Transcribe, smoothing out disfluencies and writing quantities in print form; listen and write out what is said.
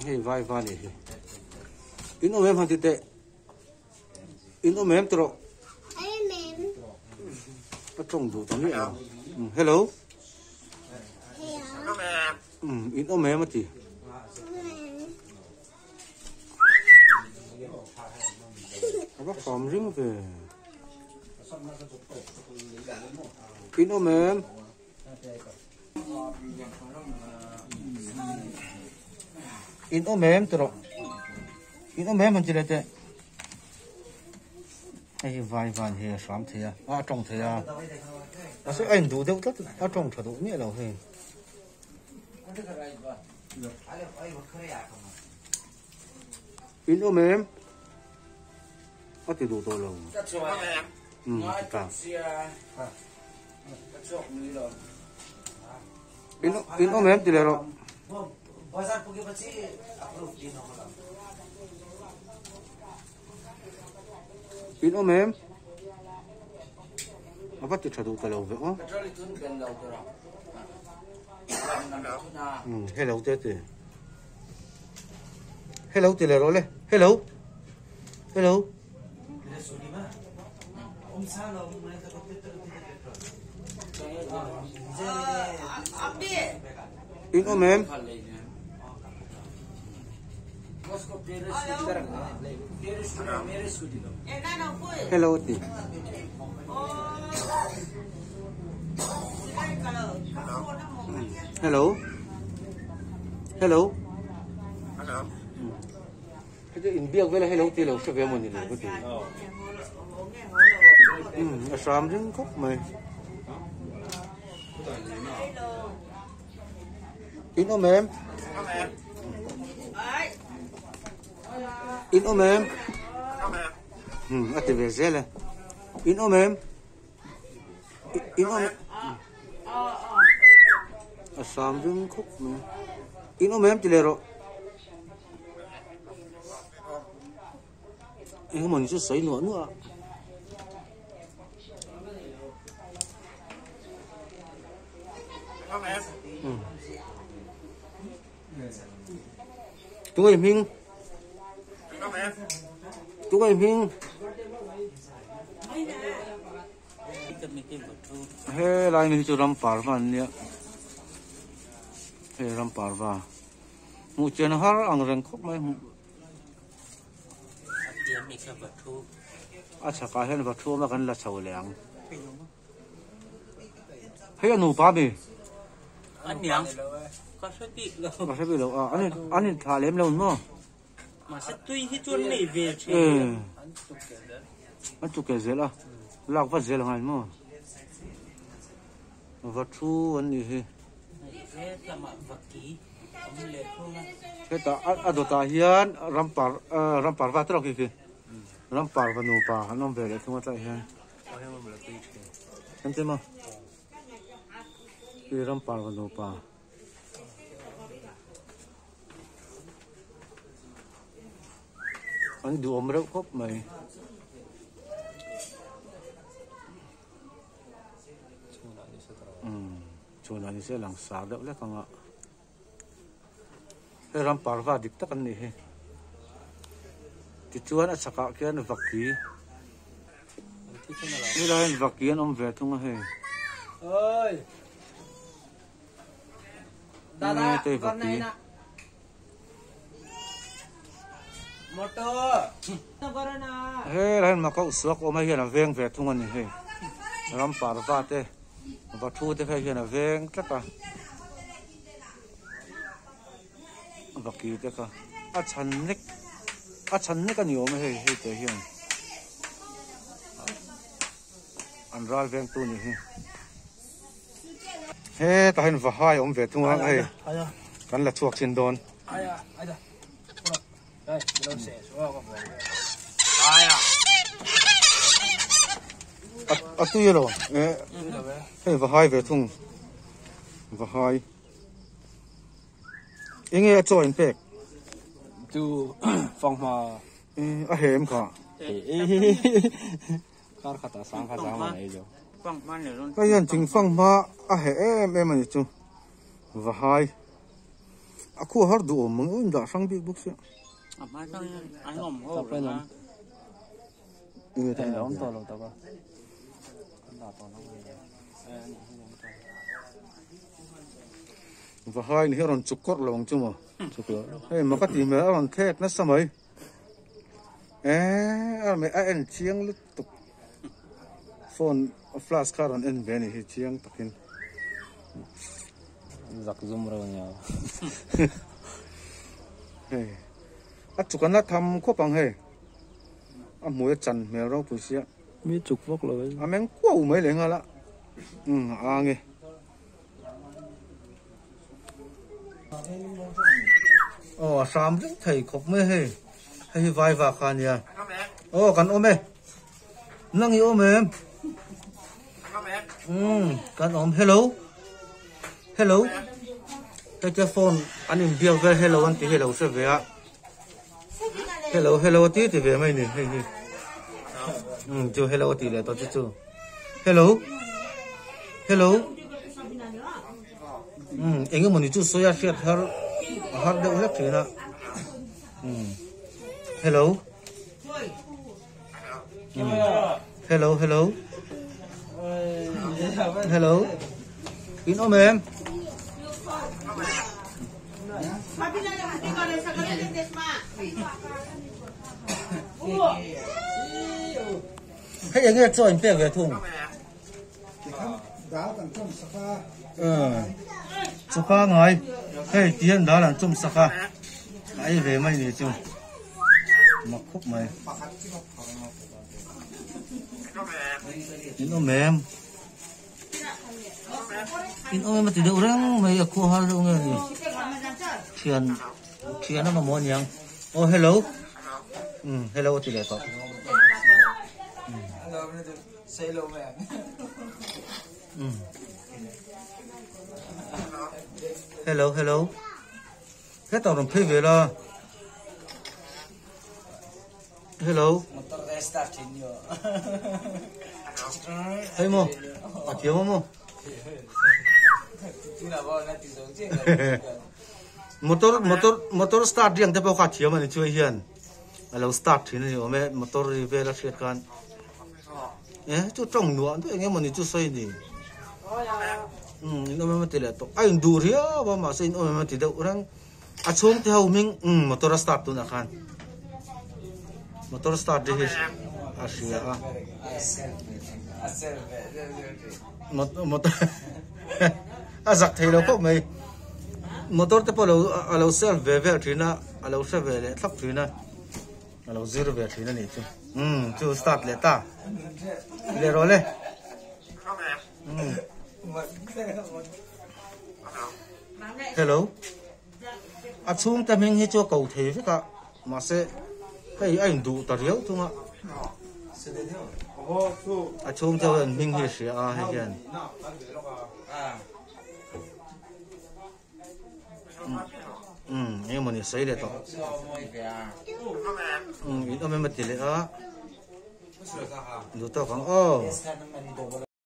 Hey vai vai này. In ôm em hả tụi in ôm em tụi. Bắt trông đủ tao nữa. Hello. In ôm em gì? Nó phồng rinh về. In ôm em. In ôm em tụi. In ôm em hả chị đấy? Ai vai vai hè sắm thế à trồng thế à sẽ anh đủ đâu tất trồng thật đủ nhẹ đâu hè in ôm em thì đủ tôi rồi cả in ôm em thì là rồi in ôm em bắt được đủ cái lâu vậy không? Hello tết thì hello thì là rồi đấy hello hello in ôm em hello thì hello hello cái in biếc với là hello thì là sẽ về một gì nữa cái gì sắm những khúc mày in ôm em in ôm em thì về dễ này in ôm em in ôm sắm những khúc mày in ôm em thì là rồi em mình sẽ sấy nữa chúng em hình chúng em hình he lại mình cho làm parva nhé he làm parva một chuyện har ang reng khóc mấy chắc cái hen vật thu mà gần là sầu lẻng hay anh nụ ba bì anh nhang có sẽ bị lâu anh thả lém lâu nữa mà sẽ tuy hết chuột này về chứ anh chụp cái gì là lạc vật gì là ngay mà vật thu anh gì cái ta ở đó ta hiền rampar vắt rồi kì rampar và nụ pa nó về để không có tại hiền em thấy mà cái rampar và nụ pa anh đủ ôm rau khóc mày chỗ này sẽ làm sao được lấy con ạ cái ram parva địch tắc anh này thì chúa nó sạc cái nó vật kỹ cái đây vật kỹ ông về tung hay ơi Dada con này nè motor hey đây mà có suốt ôm hay là veng về tung anh này ram parva thế và thu thế hay là veng chắc à vật kỹ thế cả chăn nick anh nhiều mà hay thế hiện anh ra veng tu này he ta hiện vật hai ông về tung anh hay cần là chuộc trên đòn đây đâu sẽ số có phải tu rồi he vật hai về tung vật hai anh nghe cho anh pek tu phong hoa hem cả các khata sang khata mà này rồi phong man này luôn cái nhân chính phong hoa hem em này chú và hai aku har du mong oi da sang big box ya mai tao anh ngom hô Tập lên ừ Tại là ông to lâu tao có. và hai này còn chục cốt lòng chung mà hey mà cái gì mà còn khét nó sao mấy mày anh chiang lúc tục phone flash card on en bên này chiang takin Giặc zoom rồi nhau. hey chụp cái nó thăm có bằng hey mỗi chân mèo rau bùi xía Biết chục vóc rồi. mình quá mấy liền hả nghe sam rất thầy khóc mê hay vai và khăn nha cần ôm em nâng ý ôm em cần ôm hello cái phone anh em biểu về hello anh thì hello sẽ về ạ hello tí thì về mày nè chú hello tí là tao chú hello anh em muốn chú số ya share har được hết rồi nè hello in ôm em cái nghe cho anh bé về thùng sapa ngồi hey tiền đó là trong sapa ai về mày này chung mặc khúc mày in ôm em mà từ đâu răng mày cô hoa đâu nghe gì chuyện nó mà muốn nhang hello hello thì để tao hello cái tàu đồng phi về là hello hey mo thiếu mo motor start riêng thế bao khát thiếu mà này chơi hiền lâu start thì này mà motor về là chuyện can chú trồng nữa thôi nghe mà này chú xây gì nó mới tiền là to anh đủ ria mà xây nó mới tiền đâu orang chung theo mình motor start tu nak kan motor start đi Asia motor azak thấy đâu có mày motor te polo alo self ve thì na alo self ve le thap thì na alo zero ve thì na ni chu chu start le ta le ro le hello chung ta mình hi cho cầu thế với cả mà sẽ hay anh đủ tờ riếu chung ạ chung cho mình hi sẽ hay cái nhưng mà ni sấy le to ít ôm em mà tỷ lệ đủ to khoảng